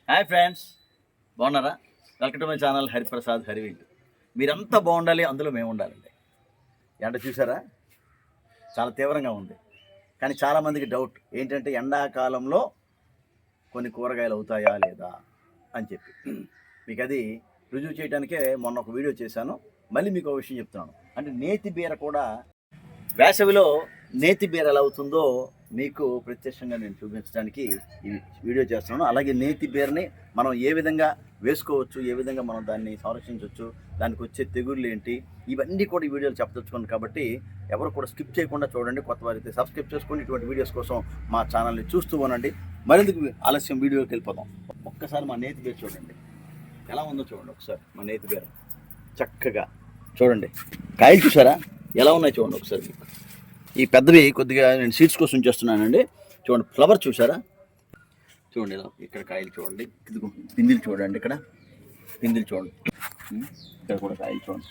Hi friends, బాగున్నారా? Welcome to my channel Hariprasad Harivil. మీరంతా బాగుండాలి, అందులో మేము ఉండాలండి. ఎండ చూసారా, చాలా తీవ్రంగా ఉంది. కానీ చాలామందికి డౌట్ ఏంటంటే ఎండాకాలంలో కొన్ని కూరగాయలు అవుతాయా లేదా అని చెప్పి మీకు అది రుజువు చేయడానికే మొన్న ఒక వీడియో చేశాను. మళ్ళీ మీకు ఒక విషయం చెప్తున్నాను. అంటే నేతి బీర కూడా వేసవిలో నేతి బీర ఎలా అవుతుందో మీకు ప్రత్యక్షంగా నేను చూపించడానికి ఈ వీడియో చేస్తున్నాను. అలాగే నేతి బీరని మనం ఏ విధంగా వేసుకోవచ్చు, ఏ విధంగా మనం దాన్ని సంరక్షించవచ్చు, దానికి వచ్చే తెగుళ్ళు ఏంటి, ఇవన్నీ కూడా ఈ వీడియోలు చెప్పదలుచుకోండి. కాబట్టి ఎవరు కూడా స్కిప్ చేయకుండా చూడండి. కొత్త వారైతే సబ్స్క్రైబ్ చేసుకోండి. ఇటువంటి వీడియోస్ కోసం మా ఛానల్ని చూస్తూ ఉండండి. మరిందుకు ఆలస్యం వీడియోకి వెళ్ళిపోదాం. ఒక్కసారి మా నేతి బీర చూడండి, ఎలా ఉందో చూడండి. ఒకసారి మా నేతి బీర చక్కగా చూడండి. కాయలు చూసారా ఎలా ఉన్నాయి చూడండి. ఒకసారి ఈ పెద్దవి కొద్దిగా నేను సీడ్స్ కోసం ఉంచేస్తున్నానండి. చూడండి, ఫ్లవర్ చూసారా, చూడండి ఇలా. ఇక్కడ కాయలు చూడండి, ఇదిగో పిందిలు చూడండి, ఇక్కడ పిందిలు చూడండి, ఇక్కడ కూడా కాయలు చూడండి.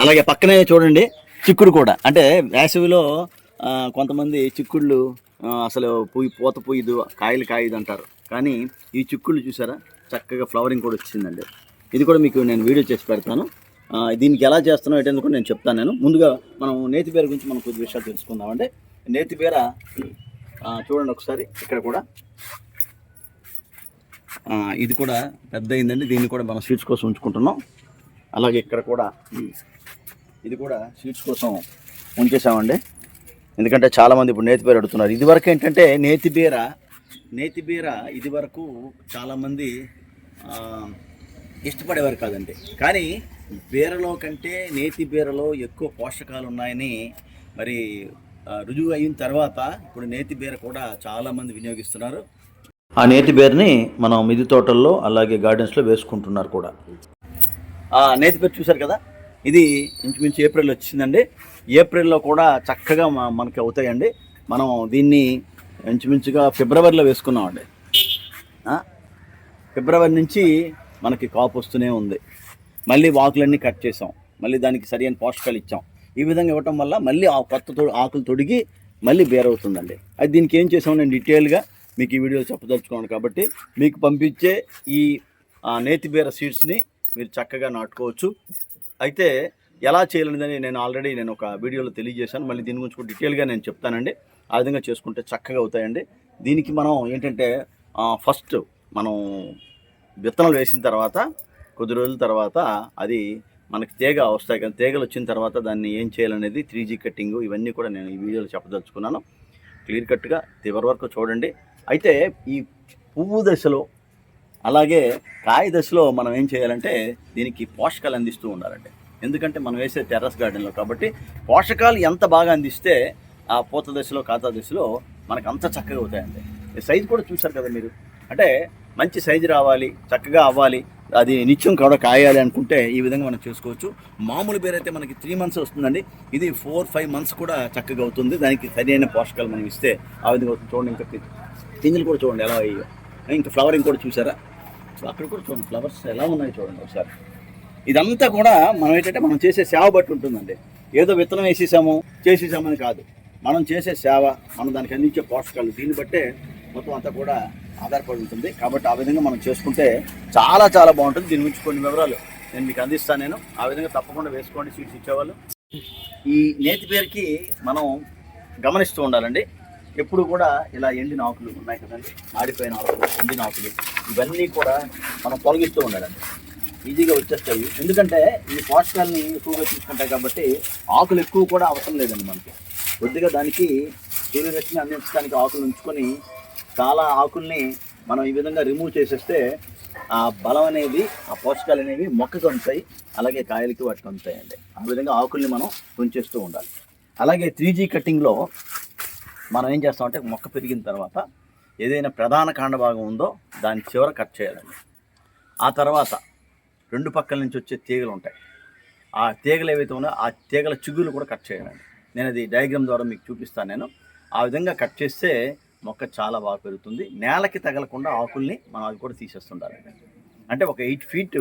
అలాగే పక్కనే చూడండి చిక్కుడు కూడా. అంటే వేసవిలో కొంతమంది చిక్కుళ్ళు అసలు పూత పూయదు, కాయలు కాయదు అంటారు. కానీ ఈ చిక్కుళ్ళు చూసారా చక్కగా ఫ్లవరింగ్ కూడా వచ్చిందండి. ఇది కూడా మీకు నేను వీడియో చేసి పెడతాను. దీనికి ఎలా చేస్తున్నాం ఏంటంటే కూడా నేను చెప్తాను. నేను ముందుగా మనం నేతి బీర గురించి మనం కొద్ది విషయాలు తెలుసుకుందామండి. నేతి బీర చూడండి ఒకసారి, ఇక్కడ కూడా ఇది కూడా పెద్ద అయిందండి. దీన్ని కూడా మనం సీడ్స్ కోసం ఉంచుకుంటున్నాం. అలాగే ఇక్కడ కూడా ఇది కూడా సీడ్స్ కోసం ఉంచేసామండి. ఎందుకంటే చాలామంది ఇప్పుడు నేతి బీర అడుగుతున్నారు. ఇదివరకు ఏంటంటే నేతి బీర ఇదివరకు చాలామంది ఇష్టపడేవారు కాదండి. కానీ బీరలో కంటే నేతి బీరలో ఎక్కువ పోషకాలు ఉన్నాయని మరి రుజువు అయిన తర్వాత ఇప్పుడు నేతి బీర కూడా చాలామంది వినియోగిస్తున్నారు. ఆ నేతి బీరని మనం మిద్దె తోటల్లో అలాగే గార్డెన్స్లో వేసుకుంటున్నారు కూడా. నేతి బీర చూశారు కదా, ఇది ఇంచుమించు ఏప్రిల్ వచ్చిందండి. ఏప్రిల్లో కూడా చక్కగా మనకి అవుతాయండి. మనం దీన్ని ఇంచుమించుగా ఫిబ్రవరిలో వేసుకున్నామండి. ఫిబ్రవరి నుంచి మనకి కాపు వస్తూనే ఉంది. మళ్ళీ ఆకులన్నీ కట్ చేసాం, మళ్ళీ దానికి సరైన పోషకాలు ఇచ్చాం. ఈ విధంగా ఇవ్వటం వల్ల మళ్ళీ ఆ కొత్త ఆకులు తొడిగి మళ్ళీ బేర్ అవుతుందండి. అది దీనికి ఏం చేసాం నేను డీటెయిల్గా మీకు ఈ వీడియో చెప్పదలుచుకున్నాను. కాబట్టి మీకు పంపించే ఈ నేతి బీర సీడ్స్ని మీరు చక్కగా నాటుకోవచ్చు. అయితే ఎలా చేయాలనేది నేను ఆల్రెడీ ఒక వీడియోలో తెలియజేశాను. మళ్ళీ దీని గురించి కూడా డీటెయిల్గా నేను చెప్తానండి. ఆ విధంగా చేసుకుంటే చక్కగా అవుతాయండి. దీనికి మనం ఏంటంటే ఫస్ట్ మనం విత్తనాలు వేసిన తర్వాత కొద్ది రోజుల తర్వాత అది మనకి తీగ వస్తాయి కదా, తీగలు వచ్చిన తర్వాత దాన్ని ఏం చేయాలనేది 3G కట్టింగ్ ఇవన్నీ కూడా నేను ఈ వీడియోలో చెప్పదలుచుకున్నాను. క్లియర్ కట్గా చివరి వరకు చూడండి. అయితే ఈ పువ్వు దశలో అలాగే కాయ దశలో మనం ఏం చేయాలంటే దీనికి పోషకాలు అందిస్తూ ఉండాలండి. ఎందుకంటే మనం వేసే టెర్రస్ గార్డెన్లో కాబట్టి పోషకాలు ఎంత బాగా అందిస్తే ఆ పూత దశలో కాతా దశలో మనకు అంత చక్కగా అవుతాయండి. సైజు కూడా చూసారు కదా మీరు. అంటే మంచి సైజు రావాలి, చక్కగా అవ్వాలి, అది నిత్యం కూడా కాయాలి అనుకుంటే ఈ విధంగా మనం చేసుకోవచ్చు. మామూలు బీర అయితే మనకి 3 months వస్తుందండి. ఇది 4-5 months కూడా చక్కగా అవుతుంది. దానికి సరైన పోషకాలు మనం ఇస్తే ఆ విధంగా అవుతుంది. చూడండి, ఇంకా పింజలు కూడా చూడండి ఎలా అయ్యో. ఇంకా ఫ్లవరింగ్ కూడా చూసారా, అక్కడ కూడా చూడండి ఫ్లవర్స్ ఎలా ఉన్నాయి చూడండి ఒకసారి. ఇదంతా కూడా మనం ఏంటంటే మనం చేసే సేవ బట్టి ఉంటుందండి. ఏదో విత్తనం చేసేసామని కాదు, మనం చేసే సేవ, మనం దానికి అందించే పోషకాలు, దీన్ని బట్టే మొత్తం అంతా కూడా ఆధారపడి ఉంటుంది. కాబట్టి ఆ విధంగా మనం చేసుకుంటే చాలా చాలా బాగుంటుంది. దీని గురించి కొన్ని వివరాలు నేను మీకు అందిస్తాను. నేను ఆ విధంగా తప్పకుండా వేసుకోండి సీడ్స్ ఇచ్చేవాళ్ళు. ఈ నేతి బీరకి మనం గమనిస్తూ ఉండాలండి. ఎప్పుడు కూడా ఇలా ఎండిన ఆకులు ఉన్నాయి కదండి, ఆడిపోయిన ఆకులు, ఎండిన ఆకులు, ఇవన్నీ కూడా మనం తొలగిస్తూ ఉండాలండి. ఈజీగా వచ్చేస్తాయి. ఎందుకంటే ఈ పోషకాలని ఎక్కువగా తీసుకుంటాయి కాబట్టి ఆకులు ఎక్కువ కూడా అవసరం లేదండి మనకి. కొద్దిగా దానికి సూర్యరశ్మి అందించడానికి ఆకులు ఉంచుకొని చాలా ఆకుల్ని మనం ఈ విధంగా రిమూవ్ చేసేస్తే ఆ బలం అనేది, ఆ పోషకాలు అనేవి మొక్కకు ఉంటాయి, అలాగే కాయలకి వాటికి ఉంటాయండి. ఆ విధంగా ఆకుల్ని మనం ఉంచేస్తూ ఉండాలి. అలాగే 3G కట్టింగ్లో మనం ఏం చేస్తామంటే మొక్క పెరిగిన తర్వాత ఏదైనా ప్రధాన కాండ భాగం ఉందో దాని చివర కట్ చేయాలండి. ఆ తర్వాత 2 పక్కల నుంచి వచ్చే తీగలు ఉంటాయి. ఆ తీగలు ఏవైతే ఉన్నాయో ఆ తీగల చిగుళ్ళు కూడా కట్ చేయాలండి. నేను అది డయాగ్రామ్ ద్వారా మీకు చూపిస్తాను. నేను ఆ విధంగా కట్ చేస్తే మొక్క చాలా బాగా పెరుగుతుంది. నేలకి తగలకుండా ఆకుల్ని మనం అది కూడా తీసేస్తుండాలి. అంటే ఒక 8 feet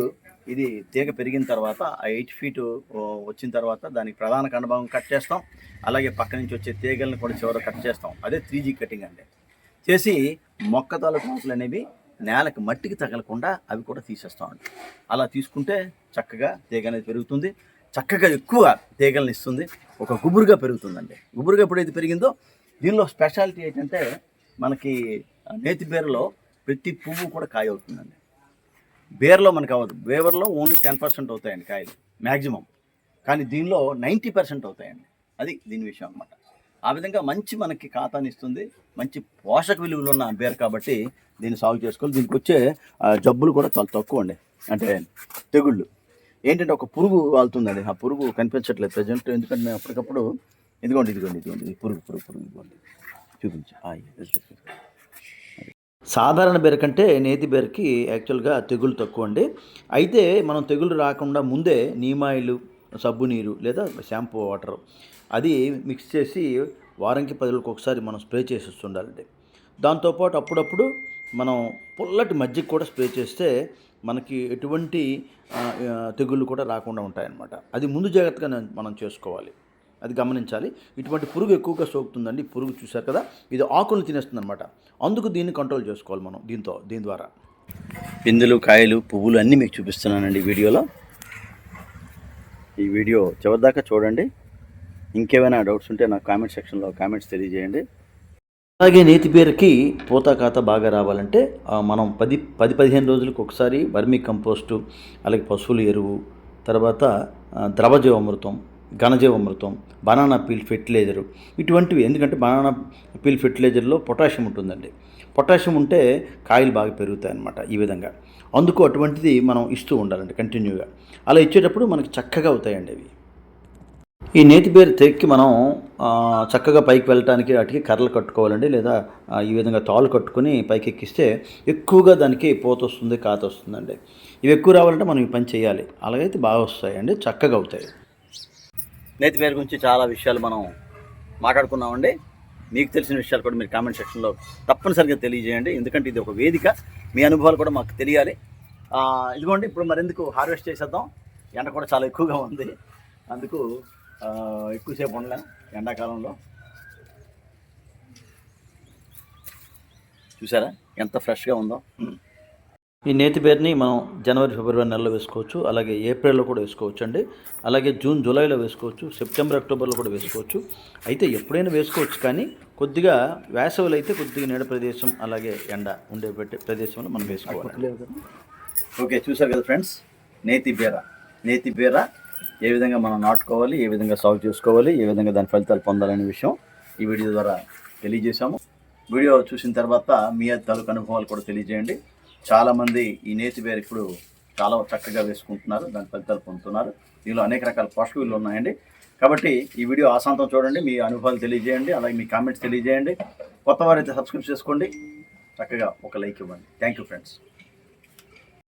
ఇది తీగ పెరిగిన తర్వాత ఆ 8 feet వచ్చిన తర్వాత దానికి ప్రధాన కండభాగం కట్ చేస్తాం. అలాగే పక్క నుంచి వచ్చే తీగలను కూడా చివర కట్ చేస్తాం. అదే 3G కటింగ్ అండి. చేసి మొక్క తాలూకు ఆకులు అనేవి నేలకు మట్టికి తగలకుండా అవి కూడా తీసేస్తామండి. అలా తీసుకుంటే చక్కగా తీగ అనేది పెరుగుతుంది. చక్కగా ఎక్కువ తీగలను ఇస్తుంది. ఒక గుబురుగా పెరుగుతుందండి. గుబురుగా ఎప్పుడైతే పెరిగిందో దీనిలో స్పెషాలిటీ ఏంటంటే మనకి నేతి బీరలో ప్రతి పువ్వు కూడా కాయ అవుతుందండి. బీరలో మనకు అవ్వదు. బేవర్లో ఓన్లీ 10% అవుతాయండి కాయలు మ్యాక్సిమం. కానీ దీనిలో 90% అవుతాయండి. అది దీని విషయం అనమాట. ఆ విధంగా మంచి మనకి ఖాతాని ఇస్తుంది. మంచి పోషక విలువలు ఉన్న బీర కాబట్టి దీన్ని సాగు చేసుకోవాలి. దీనికి వచ్చే జబ్బులు కూడా చాలా తక్కువ అండి. అంటే తెగుళ్ళు ఏంటంటే ఒక పురుగు వాళ్తుందండి. ఆ పురుగు కనిపించట్లేదు ప్రజెంట్, ఎందుకంటే మేము అప్పటికప్పుడు ఇదిగోండి ఈ పురుగు ఇదిగోండి చూపించి. సాధారణ బీర కంటే నేతి బీరకి యాక్చువల్గా తెగులు తక్కువ అండి. అయితే మనం తెగులు రాకుండా ముందే నీమాయిలు, సబ్బు నీరు లేదా షాంపూ వాటర్ అది మిక్స్ చేసి వారానికి 10 రోజులకు ఒకసారి మనం స్ప్రే చేసేస్తుండాలండి. దాంతోపాటు అప్పుడప్పుడు మనం పుల్లటి మజ్జిగ కూడా స్ప్రే చేస్తే మనకి ఎటువంటి తెగుళ్ళు కూడా రాకుండా ఉంటాయన్నమాట. అది ముందు జాగ్రత్తగా మనం చేసుకోవాలి. అది గమనించాలి. ఇటువంటి పురుగు ఎక్కువగా సోకుతుందండి. పురుగు చూశారు కదా, ఇది ఆకులను తినేస్తుంది అనమాట. అందుకు దీన్ని కంట్రోల్ చేసుకోవాలి మనం దీని ద్వారా. పిందులు, కాయలు, పువ్వులు అన్నీ మీకు చూపిస్తున్నానండి వీడియోలో. ఈ వీడియో చివరిదాకా చూడండి. ఇంకేమైనా డౌట్స్ ఉంటే నాకు కామెంట్ సెక్షన్లో కామెంట్స్ తెలియజేయండి. అలాగే నేతి బీరకి పూత కాత బాగా రావాలంటే మనం 10-15 రోజులకు ఒకసారి వర్మీ కంపోస్టు, అలాగే పశువుల ఎరువు, తర్వాత ద్రవజీవామృతం, ఘనజీవామృతం, బనానా పీల్ ఫెర్టిలైజరు ఇటువంటివి. ఎందుకంటే బనానా పీల్ ఫెర్టిలైజర్లో పొటాషియం ఉంటుందండి. పొటాషియం ఉంటే కాయలు బాగా పెరుగుతాయి అన్నమాట. ఈ విధంగా అందుకు అటువంటిది మనం ఇస్తూ ఉండాలండి కంటిన్యూగా. అలా ఇచ్చేటప్పుడు మనకి చక్కగా అవుతాయండి అవి. ఈ నేతి బీర తెక్కి మనం చక్కగా పైకి వెళ్ళటానికి వాటికి కర్రలు కట్టుకోవాలండి, లేదా ఈ విధంగా తాళ్ళు కట్టుకొని పైకి ఎక్కిస్తే ఎక్కువగా దానికి పూత వస్తుంది, కాత వస్తుందండి. ఇవి ఎక్కువ రావాలంటే మనం ఈ పని చేయాలి. అలాగైతే బాగా వస్తాయండి, చక్కగా అవుతాయి. నేతి బీర గురించి చాలా విషయాలు మనం మాట్లాడుకున్నామండి. మీకు తెలిసిన విషయాలు కూడా మీరు కామెంట్ సెక్షన్లో తప్పనిసరిగా తెలియజేయండి. ఎందుకంటే ఇది ఒక వేదిక, మీ అనుభవాలు కూడా మాకు తెలియాలి. ఇదిగోండి ఇప్పుడు మరెందుకు హార్వెస్ట్ చేసేద్దాం. ఎండ కూడా చాలా ఎక్కువగా ఉంది, అందుకు ఎక్కువసేపు ఉండలేం ఎండాకాలంలో. చూసారా ఎంత ఫ్రెష్గా ఉందో. ఈ నేతి బీరని మనం జనవరి, ఫిబ్రవరి నెలలో వేసుకోవచ్చు. అలాగే ఏప్రిల్లో కూడా వేసుకోవచ్చు అండి. అలాగే జూన్, జూలైలో వేసుకోవచ్చు. సెప్టెంబర్, అక్టోబర్లో కూడా వేసుకోవచ్చు. అయితే ఎప్పుడైనా వేసుకోవచ్చు, కానీ కొద్దిగా వేసవిలో అయితే కొద్దిగా నీడ ప్రదేశం, అలాగే ఎండ ఉండే ప్రదేశంలో మనం వేసుకోవాలి. ఓకే, చూసారు కదా ఫ్రెండ్స్, నేతి బీర ఏ విధంగా మనం నాటుకోవాలి, ఏ విధంగా సాగు చేసుకోవాలి, ఏ విధంగా దాని ఫలితాలు పొందాలనే విషయం ఈ వీడియో ద్వారా తెలియజేశాము. వీడియో చూసిన తర్వాత మీ తాలూకు అనుభవాలు కూడా తెలియజేయండి. చాలామంది ఈ నేతి బీర ఇప్పుడు చాలా చక్కగా వేసుకుంటున్నారు, దాని ఫలితాలు పొందుతున్నారు. దీనిలో అనేక రకాల పోషక విలువలు ఉన్నాయండి. కాబట్టి ఈ వీడియో ఆశాంతం చూడండి, మీ అనుభవాలు తెలియజేయండి, అలాగే మీ కామెంట్స్ తెలియజేయండి. కొత్త వారైతే సబ్స్క్రైబ్ చేసుకోండి, చక్కగా ఒక లైక్ ఇవ్వండి. Thank you friends.